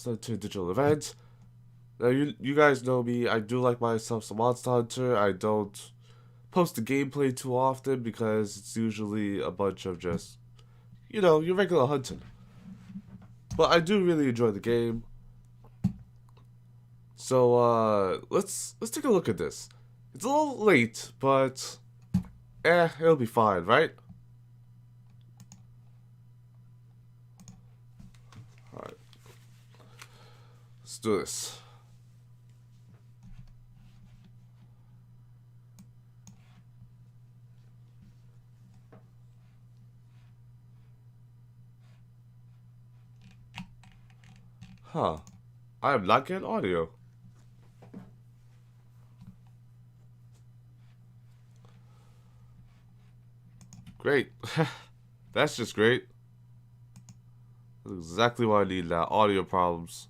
Monster Hunter digital event. Now, you guys know me. I do like myself some Monster Hunter. I don't post the gameplay too often because it's usually a bunch of just, your regular hunting. But I do really enjoy the game. So, let's take a look at this. It's a little late, but it'll be fine, right? Alright. Let's do this. Huh. I am not getting audio. Great. That's just great. That's exactly what I need now. Audio problems.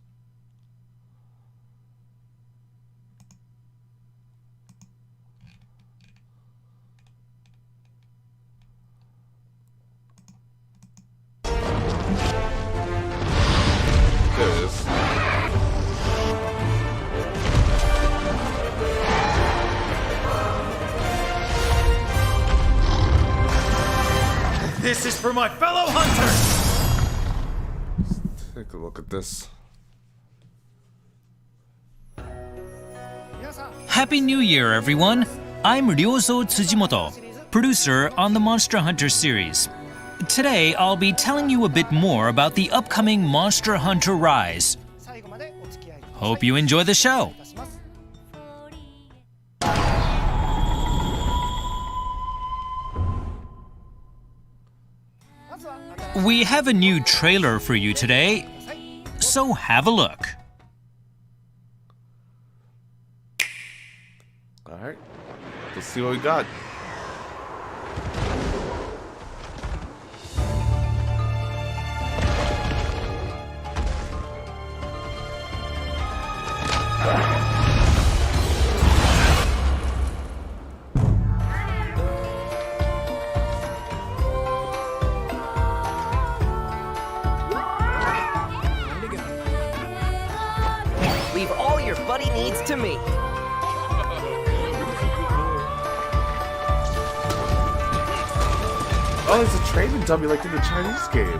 There it is. This is for my fellow hunters! Take a look at this. Happy New Year, everyone! I'm Ryozo Tsujimoto, producer on the Monster Hunter series. Today, I'll be telling you a bit more about the upcoming Monster Hunter Rise. Hope you enjoy the show! We have a new trailer for you today, so have a look. Alright. Let's see what we got. Leave all your buddy needs to me. Oh, it's a training dummy like in the Chinese game.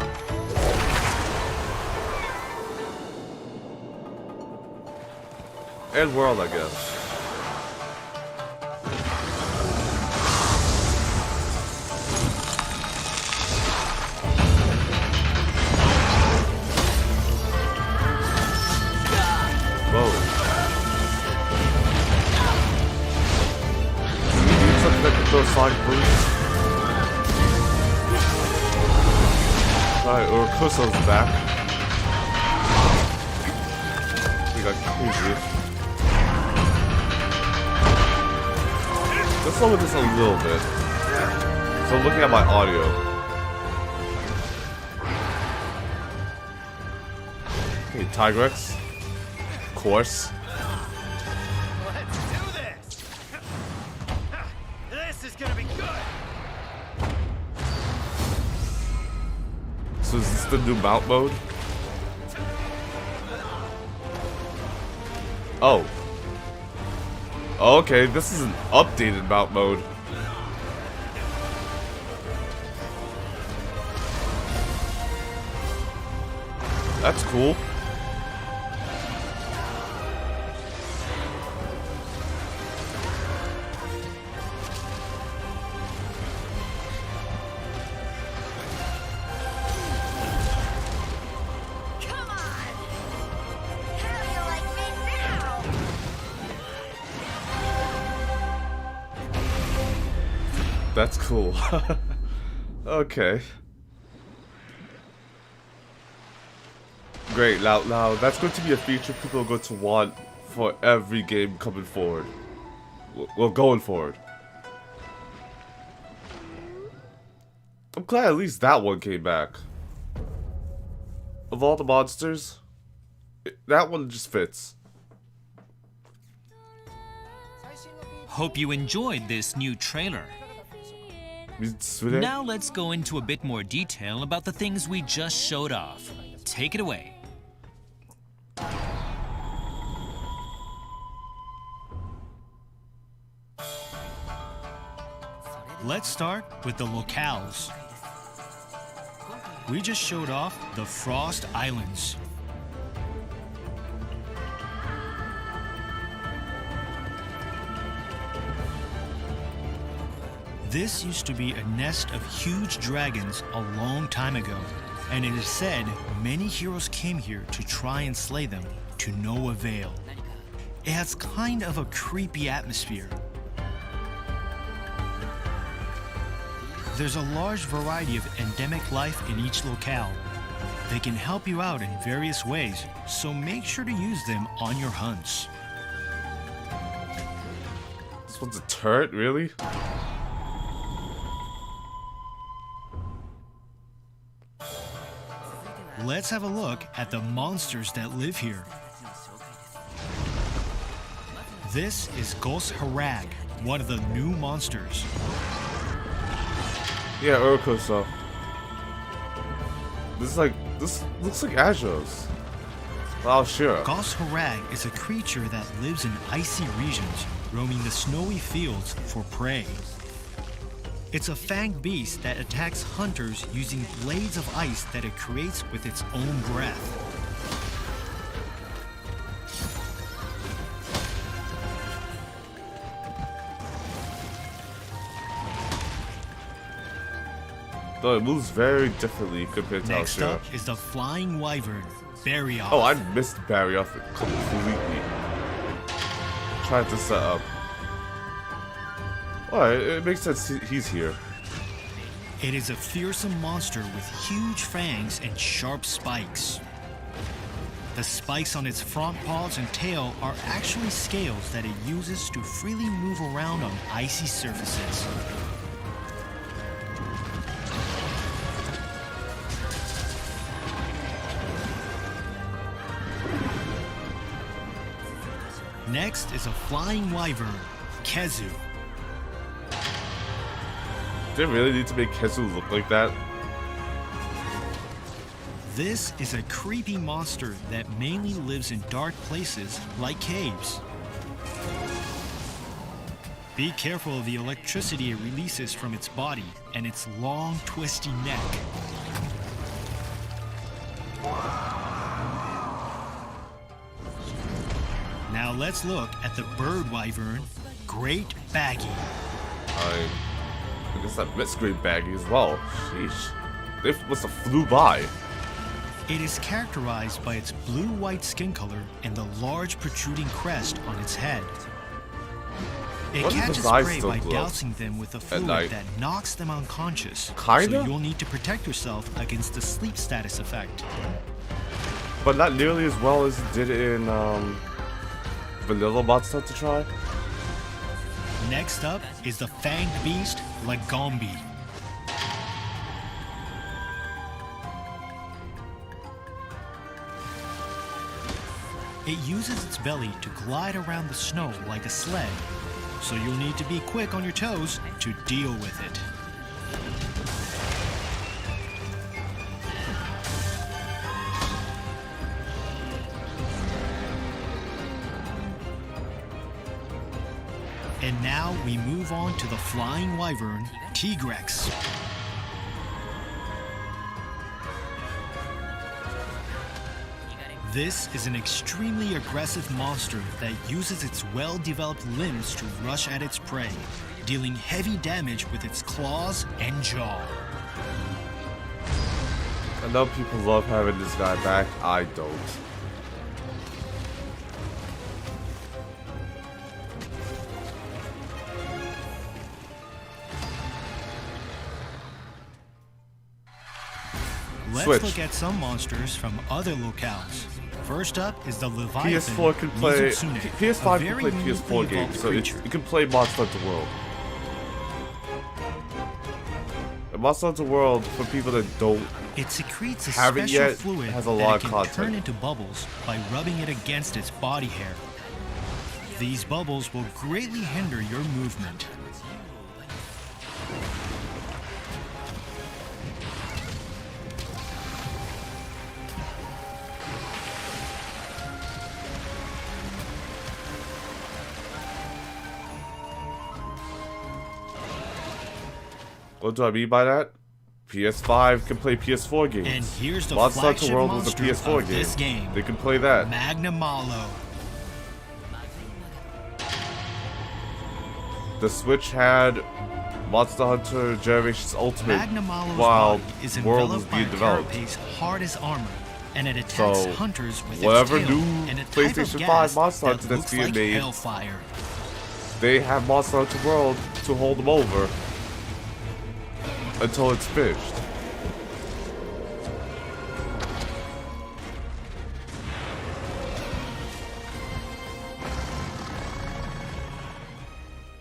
And world, I guess. Whoa. You need something that can throw sonic boots. Alright, Urkoso's back. We got crazy. Let's lower this a little bit. So I'm looking at my audio. Okay, Tigrex. Of course. Let's do this! This is gonna be good! So is this the new mount mode? Oh. Okay, this is an updated mount mode. That's cool. Come on! How do you like me now? That's cool. Okay. Great. Now that's going to be a feature people are going to want for every game coming forward. Well, going forward. I'm glad at least that one came back. Of all the monsters, that one just fits. Hope you enjoyed this new trailer. Now let's go into a bit more detail about the things we just showed off. Take it away. Let's start with the locales. We just showed off the Frost Islands. This used to be a nest of huge dragons a long time ago, and it is said many heroes came here to try and slay them to no avail. It has kind of a creepy atmosphere. There's a large variety of endemic life in each locale. They can help you out in various ways, so make sure to use them on your hunts. This one's a turret, really? Let's have a look at the monsters that live here. This is Gos Harag, one of the new monsters. Yeah, Urkosa. This looks like Ajo's. Wow, sure. Gos Harag is a creature that lives in icy regions, roaming the snowy fields for prey. It's a fanged beast that attacks hunters using blades of ice that it creates with its own breath. Though it moves very differently compared to Next Alshira. up is the flying wyvern, Barioth. Oh, I missed Barioth completely. Tried to set up. Alright, it makes sense he's here. It is a fearsome monster with huge fangs and sharp spikes. The spikes on its front paws and tail are actually scales that it uses to freely move around on icy surfaces. Next is a flying wyvern, Kezu. Did they really need to make Kezu look like that? This is a creepy monster that mainly lives in dark places like caves. Be careful of the electricity it releases from its body and its long, twisty neck. Now let's look at the bird wyvern, Great Baggy. I guess that missed Great Baggy as well. Sheesh. They must have flew by. It is characterized by its blue-white skin color and the large protruding crest on its head. It Why do catches his eyes prey still by glow dousing them with a fluid night? that knocks them unconscious. Kinda? So you'll need to protect yourself against the sleep status effect. But not nearly as well as it did in Vanilla Monster to try. Next up is the fanged beast, Lagombi. It uses its belly to glide around the snow like a sled, so you'll need to be quick on your toes to deal with it. And now we move on to the flying wyvern, Tigrex. This is an extremely aggressive monster that uses its well-developed limbs to rush at its prey, dealing heavy damage with its claws and jaw. I know people love having this guy back. I don't. Let's Switch. look at some monsters from other locales. First up is the Leviathan PS4 can play. Mizutsune, a PS5 very can play uniquely PS4 games, evolved so creature. it can play Monster Hunter World. And Monster Hunter World, for people that don't, It secretes a haven't special yet, fluid has a that lot it of can content. turn into bubbles by rubbing it against its body hair. These bubbles will greatly hinder your movement. What do I mean by that? PS5 can play PS4 games. And here's the Monster Hunter flagship World was a monster PS4 of this game. They can play that. Magnamalo. The Switch had Monster Hunter Generations Ultimate Magnamalo's while body is World was enveloped by being a developed. carapace hard as armor, and it attacks So, hunters with whatever its tail new and a type PlayStation of 5 gas Monster that Hunter that's looks being like made. hellfire. They have Monster Hunter World to hold them over until it's finished.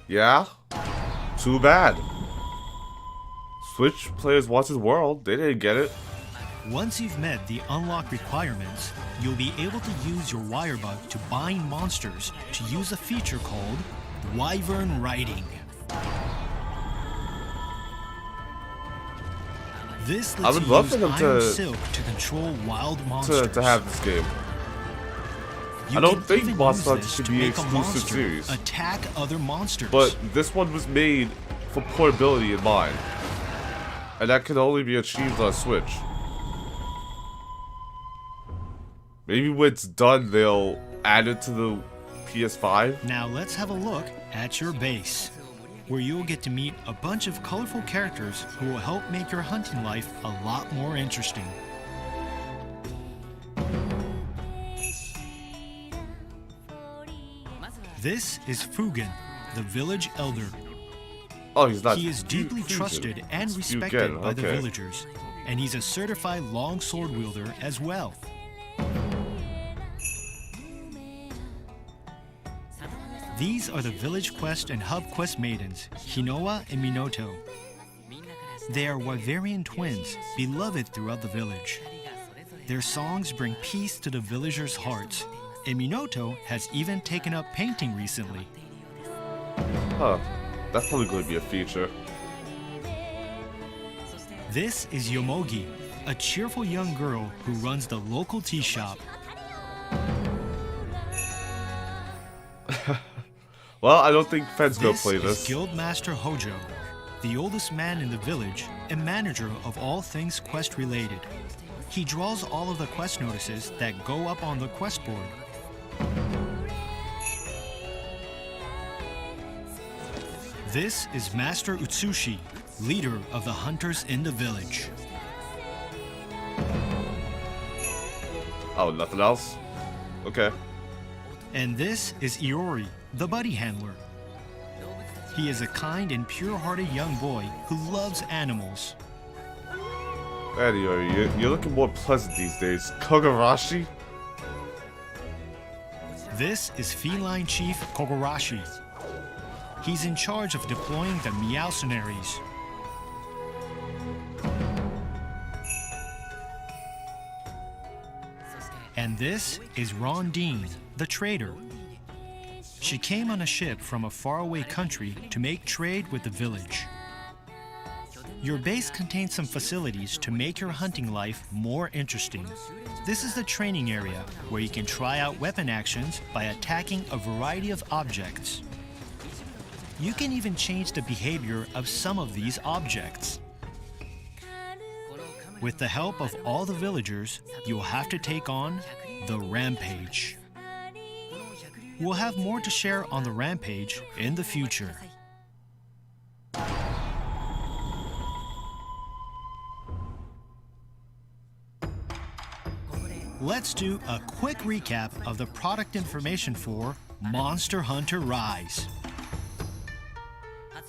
Yeah? Too bad. Switch players wanted World. They didn't get it. Once you've met the unlock requirements, you'll be able to use your Wirebug to bind monsters to use a feature called Wyvern Riding. This I lets would you love use for them Iron to- Silk to control wild monsters. To have this game. You I don't can think even Monster use Hunter this should to be make a exclusive monster series. attack other monsters. But this one was made for portability in mind. And that can only be achieved on Switch. Maybe when it's done, they'll add it to the PS5. Now let's have a look at your base, where you'll get to meet a bunch of colorful characters who will help make your hunting life a lot more interesting. This is Fugen, the village elder. Oh, he's not. He is deeply Fusion. trusted and It's respected Fugen, by the okay. villagers, and he's a certified long sword wielder as well. These are the village quest and hub quest maidens, Hinoa and Minoto. They are Wyverian twins, beloved throughout the village. Their songs bring peace to the villagers' hearts, and Minoto has even taken up painting recently. Huh. That's probably going to be a feature. This is Yomogi, a cheerful young girl who runs the local tea shop. Well, I don't think Fed's going to This play is this. Guildmaster Hojo, the oldest man in the village and manager of all things quest related. He draws all of the quest notices that go up on the quest board. This is Master Utsushi, leader of the hunters in the village. Oh, nothing else? Okay. And this is Iori, the buddy handler. He is a kind and pure-hearted young boy who loves animals. Anyway, you're looking more pleasant these days. Kogarashi? This is Feline Chief Kogarashi. He's in charge of deploying the Meowcenaries. And this is Rondine, the trader. She came on a ship from a faraway country to make trade with the village. Your base contains some facilities to make your hunting life more interesting. This is the training area, where you can try out weapon actions by attacking a variety of objects. You can even change the behavior of some of these objects. With the help of all the villagers, you'll have to take on the Rampage. We'll have more to share on the Rampage in the future. Let's do a quick recap of the product information for Monster Hunter Rise.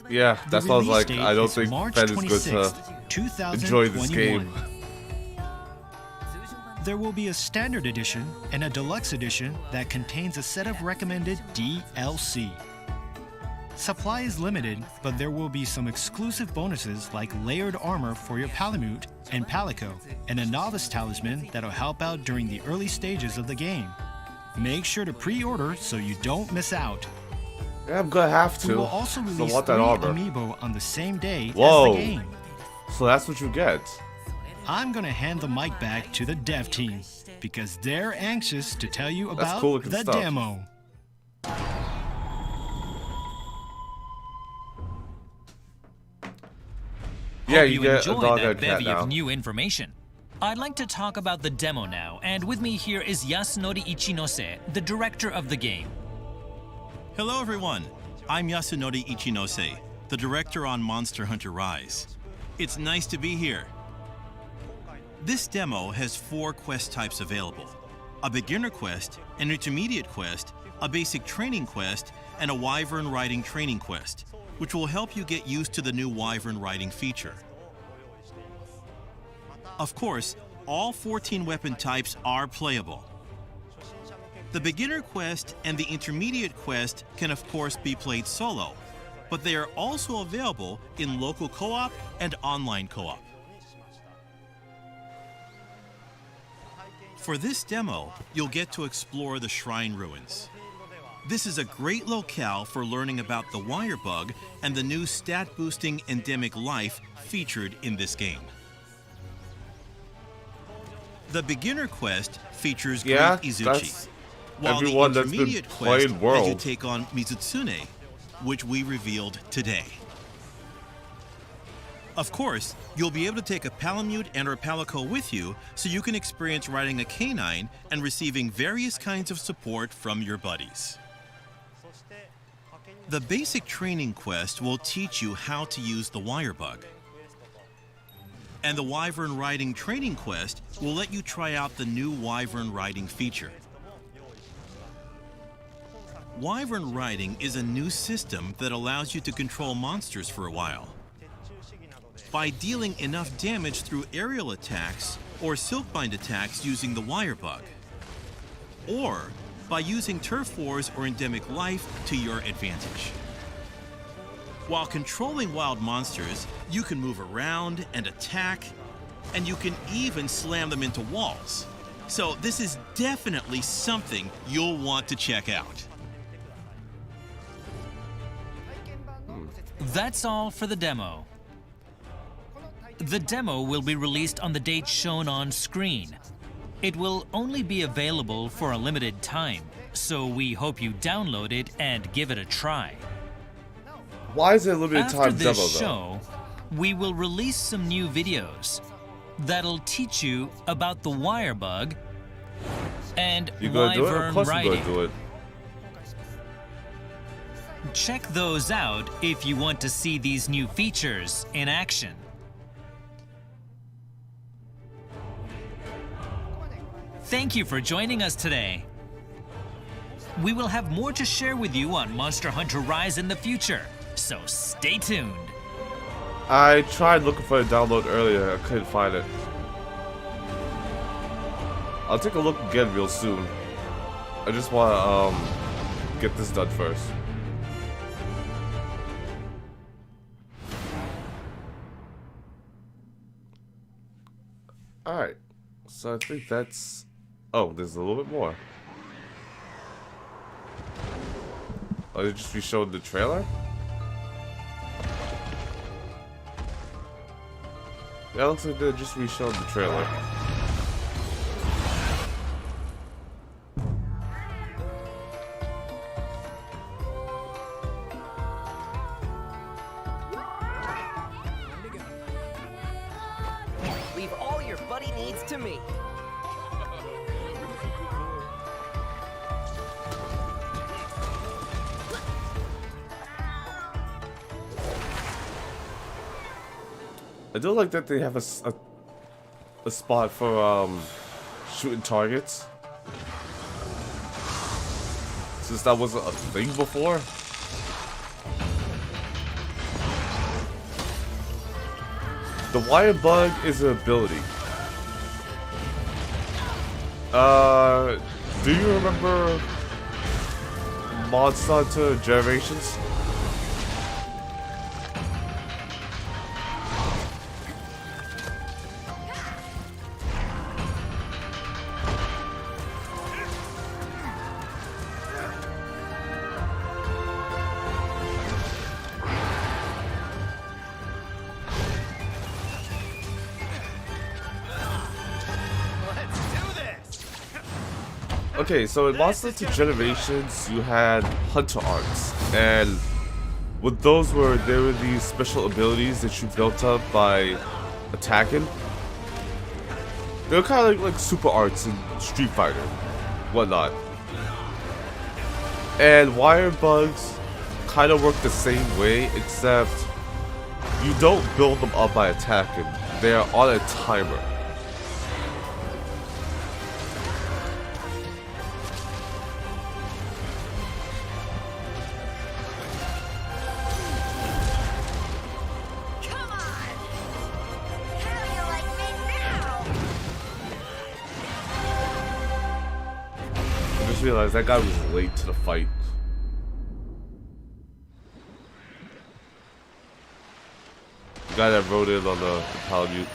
Yeah, that's what I was release like. date I don't is think March Fed is good 26th, to enjoy this 2021. game. There will be a standard edition and a deluxe edition that contains a set of recommended DLC. Supply is limited, but there will be some exclusive bonuses like layered armor for your Palamute and Palico, and a novice talisman that'll help out during the early stages of the game. Make sure to pre-order so you don't miss out. Yeah, I'm gonna have We to. will also I release want 3 that armor. amiibo on the same day Whoa. as the game. So that's what you get. I'm gonna hand the mic back to the dev team because they're anxious to tell you That's about cool looking the stuff. demo. Yeah, Hope you you get a enjoyed dog that and cat bevy now. of new information. I'd like to talk about the demo now, and with me here is Yasunori Ichinose, the director of the game. Hello everyone, I'm Yasunori Ichinose, the director on Monster Hunter Rise. It's nice to be here. This demo has 4 quest types available: a beginner quest, an intermediate quest, a basic training quest, and a wyvern riding training quest, which will help you get used to the new wyvern riding feature. Of course, all 14 weapon types are playable. The beginner quest and the intermediate quest can of course be played solo, but they are also available in local co-op and online co-op. For this demo, you'll get to explore the Shrine Ruins. This is a great locale for learning about the wire bug and the new stat-boosting endemic life featured in this game. The beginner quest features Yeah, Great Izuchi, that's while the everyone that's been intermediate quest playing has you World. take on Mizutsune, which we revealed today. Of course, you'll be able to take a Palamute and or Palico with you so you can experience riding a canine and receiving various kinds of support from your buddies. The basic training quest will teach you how to use the wire bug. And the wyvern riding training quest will let you try out the new wyvern riding feature. Wyvern riding is a new system that allows you to control monsters for a while. By dealing enough damage through aerial attacks or silkbind attacks using the wire bug. Or by using turf wars or endemic life to your advantage. While controlling wild monsters, you can move around and attack, and you can even slam them into walls. So this is definitely something you'll want to check out. That's all for the demo. The demo will be released on the date shown on screen. It will only be available for a limited time, so we hope you download it and give it a try. Why is it a limited After time demo this though? show, we will release some new videos that'll teach you about the wire bug and You gonna do it? Of wyvern course you're riding. gonna do it. Check those out if you want to see these new features in action. Thank you for joining us today. We will have more to share with you on Monster Hunter Rise in the future, so stay tuned. I tried looking for a download earlier, I couldn't find it. I'll take a look again real soon. I just wanna get this done first. Alright, so I think that's... Oh, there's a little bit more. Oh, they just re-showed the trailer? Yeah, it looks like they just re-showed the trailer. Leave all your buddy needs to me. I do like that they have a spot for shooting targets. Since that wasn't a thing before. The wire bug is an ability. Do you remember Monster Hunter Generations? Let's do this! Okay, so in Monster Hunter Generations, you had Hunter Arts, and what there were these special abilities that you built up by attacking. They were kind of like super arts in Street Fighter, whatnot. And wire bugs kind of work the same way, except you don't build them up by attacking. They are on a timer. Come on! How do you like me now? I just realized that guy was late to the fight. The guy that wrote it on the Palamute.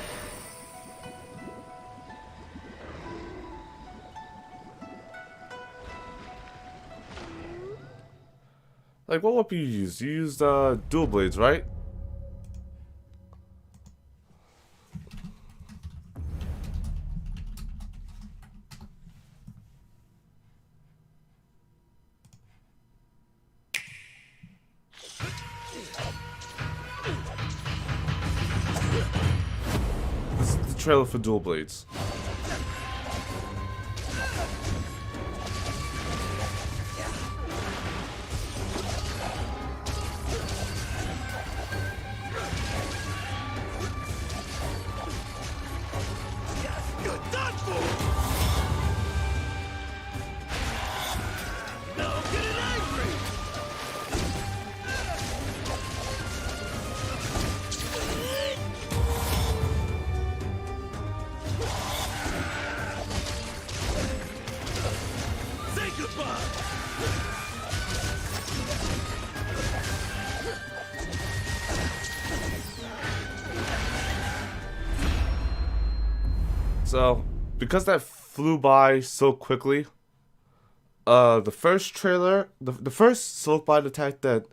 Like, what weapon you used? You used dual blades, right? This is the trailer for dual blades. So, because that flew by so quickly, the first trailer, the first Silk Bind attack that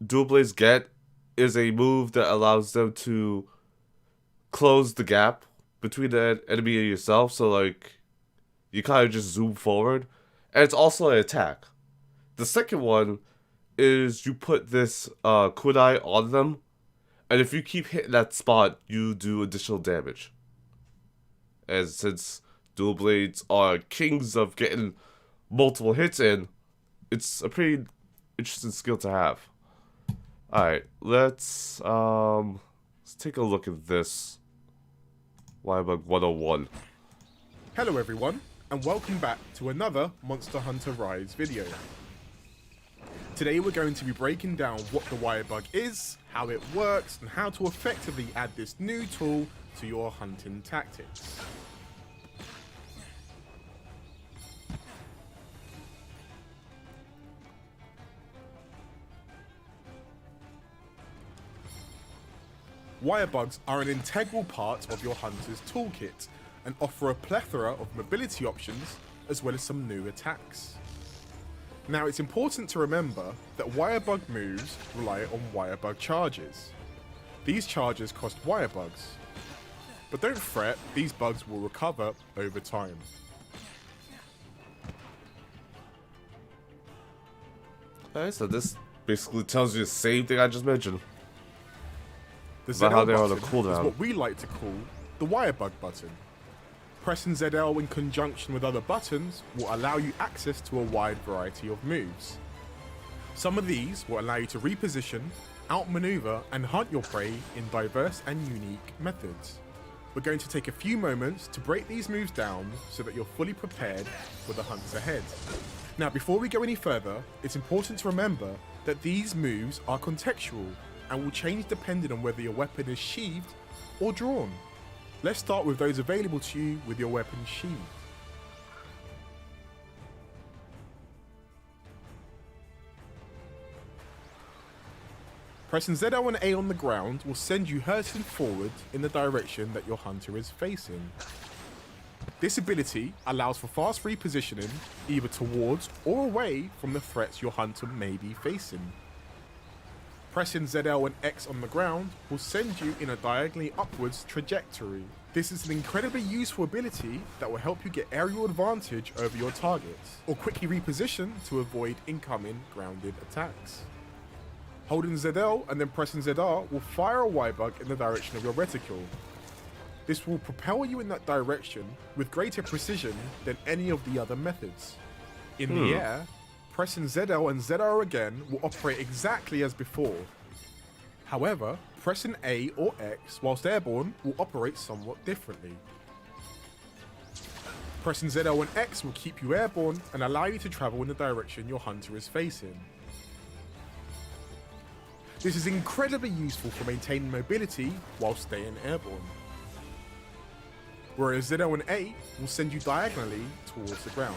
Dual Blades get is a move that allows them to close the gap between the enemy and yourself. So, like, you kind of just zoom forward. And it's also an attack. The second one is you put this kunai on them, and if you keep hitting that spot, you do additional damage. And since Dual Blades are kings of getting multiple hits in, it's a pretty interesting skill to have. Alright, let's take a look at this. Wirebug 101. Hello everyone, and welcome back to another Monster Hunter Rise video. Today we're going to be breaking down what the Wirebug is, how it works, and how to effectively add this new tool to your hunting tactics. Wirebugs are an integral part of your hunter's toolkit and offer a plethora of mobility options as well as some new attacks. Now it's important to remember that Wirebug moves rely on Wirebug charges. These charges cost Wirebugs, but don't fret, these bugs will recover over time. Alright, so this basically tells you the same thing I just mentioned. The About how ZL they're on a button cooldown. is what we like to call the Wirebug button. Pressing ZL in conjunction with other buttons will allow you access to a wide variety of moves. Some of these will allow you to reposition, outmaneuver, and hunt your prey in diverse and unique methods. We're going to take a few moments to break these moves down so that you're fully prepared for the hunts ahead. Now before we go any further, it's important to remember that these moves are contextual and will change depending on whether your weapon is sheathed or drawn. Let's start with those available to you with your weapon sheathed. Pressing ZL and A on the ground will send you hurtling forward in the direction that your hunter is facing. This ability allows for fast repositioning either towards or away from the threats your hunter may be facing. Pressing ZL and X on the ground will send you in a diagonally upwards trajectory. This is an incredibly useful ability that will help you get aerial advantage over your targets, or quickly reposition to avoid incoming grounded attacks. Holding ZL and then pressing ZR will fire a Y-bug in the direction of your reticule. This will propel you in that direction with greater precision than any of the other methods. In the air, pressing ZL and ZR again will operate exactly as before. However, pressing A or X whilst airborne will operate somewhat differently. Pressing ZL and X will keep you airborne and allow you to travel in the direction your hunter is facing. This is incredibly useful for maintaining mobility while staying airborne. Whereas ZL and A will send you diagonally towards the ground.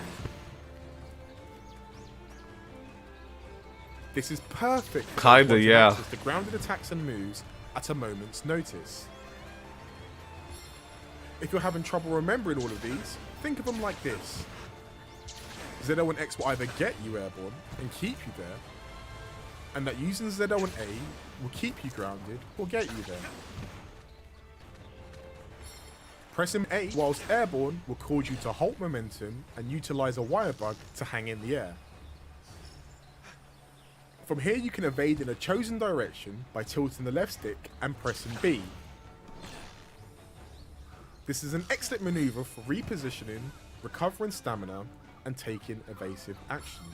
This is perfect for Kinda, those who want to yeah. access the grounded attacks and moves at a moment's notice. If you're having trouble remembering all of these, think of them like this. ZL and X will either get you airborne and keep you there, and that using ZL and A will keep you grounded or get you there. Pressing A whilst airborne will cause you to halt momentum and utilize a wire bug to hang in the air. From here you can evade in a chosen direction by tilting the left stick and pressing B. This is an excellent maneuver for repositioning, recovering stamina, and taking evasive action.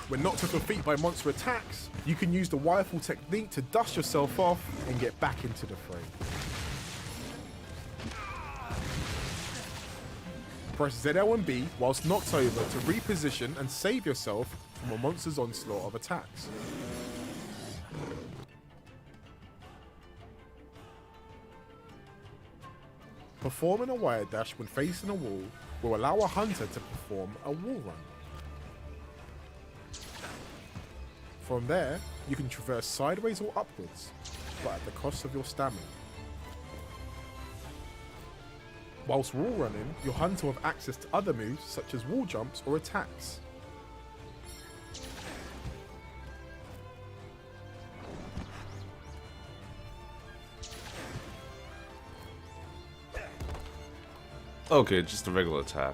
When knocked off your feet by monster attacks, you can use the wirefall technique to dust yourself off and get back into the fray. Press ZL and B whilst knocked over to reposition and save yourself from a monster's onslaught of attacks. Performing a wire dash when facing a wall will allow a hunter to perform a wall run. From there, you can traverse sideways or upwards, but at the cost of your stamina. Whilst wall running, your hunter will have access to other moves such as wall jumps or attacks. Okay, just a regular attack.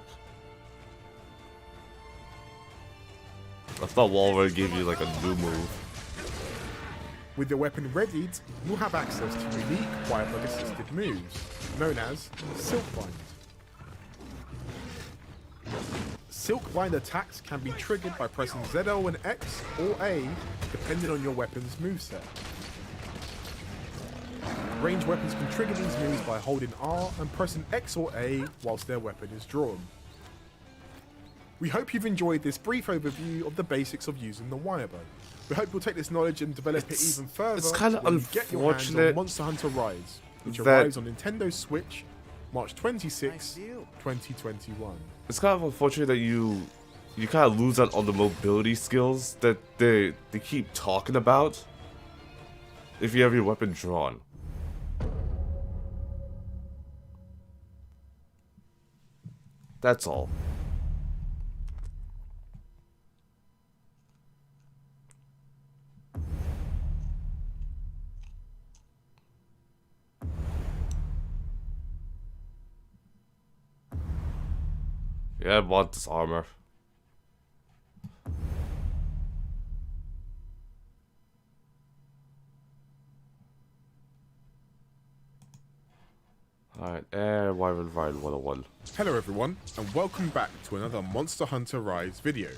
I thought wall run gave you like a new move. With your weapon readied, you'll have access to unique Wirebug assisted moves, known as Silkbind. Silkbind attacks can be triggered by pressing ZL and X or A, depending on your weapon's moveset. Ranged weapons can trigger these moves by holding R and pressing X or A whilst their weapon is drawn. We hope you've enjoyed this brief overview of the basics of using the Wirebug. We hope you'll take this knowledge and develop it even further. It's kind of when you get your hands on unfortunate Monster Hunter Rise, which that- arrives on Nintendo Switch, March 26, 2021. It's kind of unfortunate that you kind of lose out on the mobility skills that they keep talking about if you have your weapon drawn. That's all. Yeah, I want this armor. Alright, and Wyvern Ride 101. Hello everyone, and welcome back to another Monster Hunter Rise video.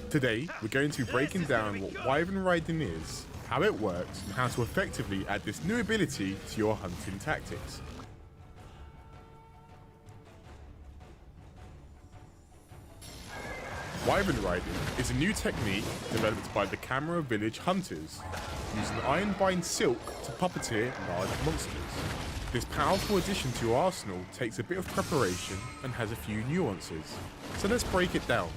Today, we're going to be breaking down what Wyvern Riding is, how it works, and how to effectively add this new ability to your hunting tactics. Wyvern Riding is a new technique developed by the Camera Village Hunters, using Ironbind Silk to puppeteer large monsters. This powerful addition to your arsenal takes a bit of preparation and has a few nuances, so let's break it down.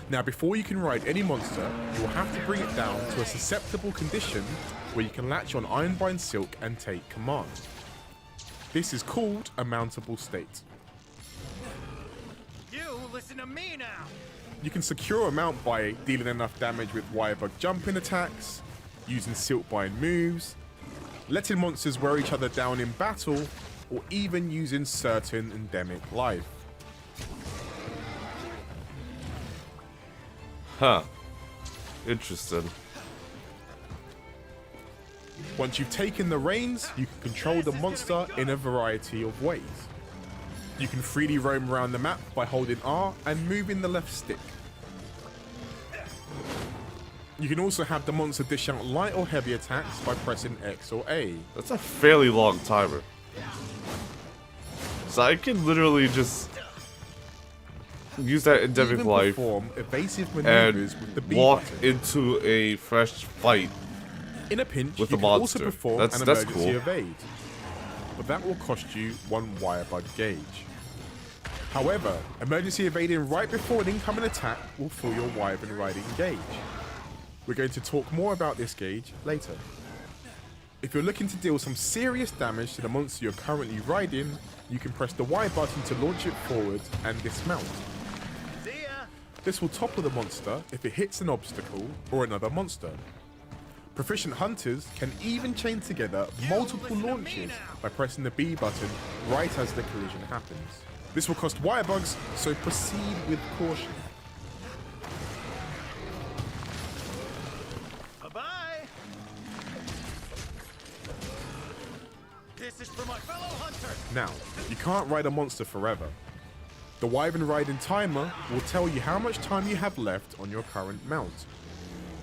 Now before you can ride any monster, you will have to bring it down to a susceptible condition where you can latch on Ironbind Silk and take command. This is called a mountable state. You listen to me now. You can secure a mount by dealing enough damage with Wirebug jumping attacks, using Silkbind moves, letting monsters wear each other down in battle, or even using certain endemic life. Huh. Interesting. Once you've taken the reins, you can control the monster in a variety of ways. You can freely roam around the map by holding R and moving the left stick. You can also have the monster dish out light or heavy attacks by pressing X or A. That's a fairly long timer. So I can literally just use that endemic Even life perform evasive and maneuvers with the B walk button. into a fresh fight. In a pinch, with you the can also monster. perform That's an emergency cool. evade, but that will cost you 1 wire bug gauge. However, emergency evading right before an incoming attack will fill your Wyvern riding gauge. We're going to talk more about this gauge later. If you're looking to deal some serious damage to the monster you're currently riding, you can press the Y button to launch it forward and dismount. See ya. This will topple the monster if it hits an obstacle or another monster. Proficient hunters can even chain together multiple launches by pressing the B button right as the collision happens. This will cost wire bugs, so proceed with caution. Bye-bye. This is for my fellow hunters. Now, you can't ride a monster forever. The Wyvern riding timer will tell you how much time you have left on your current mount.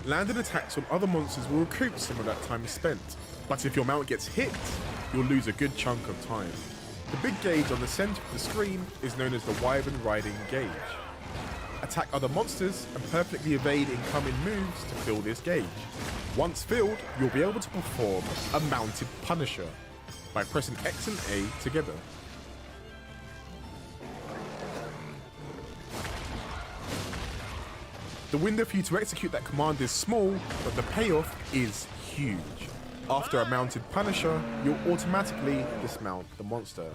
Landing attacks on other monsters will recoup some of that time spent, but if your mount gets hit, you'll lose a good chunk of time. The big gauge on the center of the screen is known as the Wyvern riding gauge. Attack other monsters and perfectly evade incoming moves to fill this gauge. Once filled, you'll be able to perform a mounted Punisher by pressing X and A together. The window for you to execute that command is small, but the payoff is huge. After a mounted Punisher, you'll automatically dismount the monster.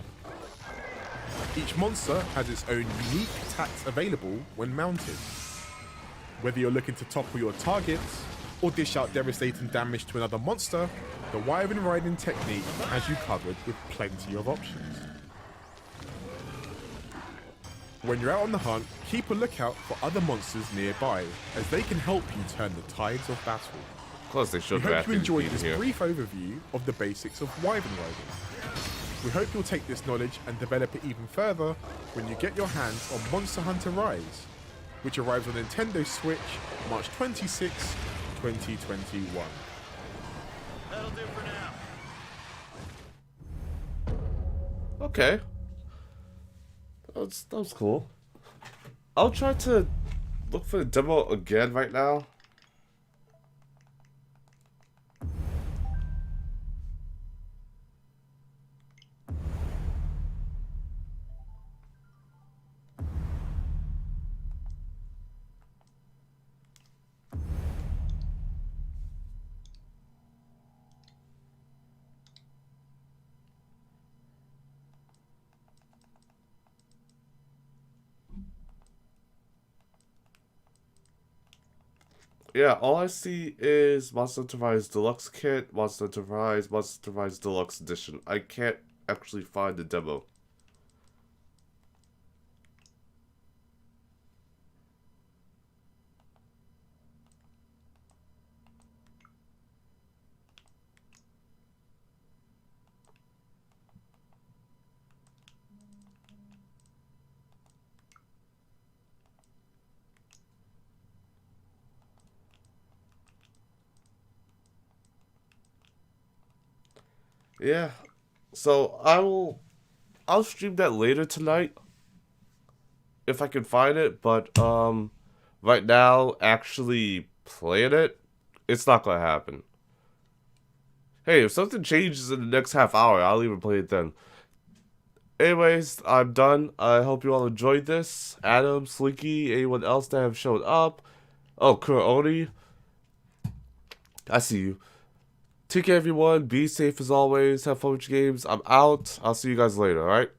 Each monster has its own unique attacks available when mounted. Whether you're looking to topple your targets or dish out devastating damage to another monster, the Wyvern riding technique has you covered with plenty of options. When you're out on the hunt, keep a lookout for other monsters nearby, as they can help you turn the tides of battle. Of course, they We should hope you enjoyed being this here. brief overview of the basics of Wyvern riding. We hope you'll take this knowledge and develop it even further when you get your hands on Monster Hunter Rise, which arrives on Nintendo Switch March 26, 2021. That'll do for now. Okay. That was cool. I'll try to look for the demo again right now. Yeah, all I see is Monster Hunter Rise Deluxe Kit, Monster Hunter Rise Deluxe Edition. I can't actually find the demo. Yeah, so I'll stream that later tonight if I can find it, but right now actually playing it, it's not gonna happen. Hey, if something changes in the next half hour, I'll even play it then. Anyways, I'm done. I hope you all enjoyed this. Adam, Slinky, anyone else that have showed up. Oh, Kuroni. I see you. Take care, everyone. Be safe as always. Have fun with your games. I'm out. I'll see you guys later, alright?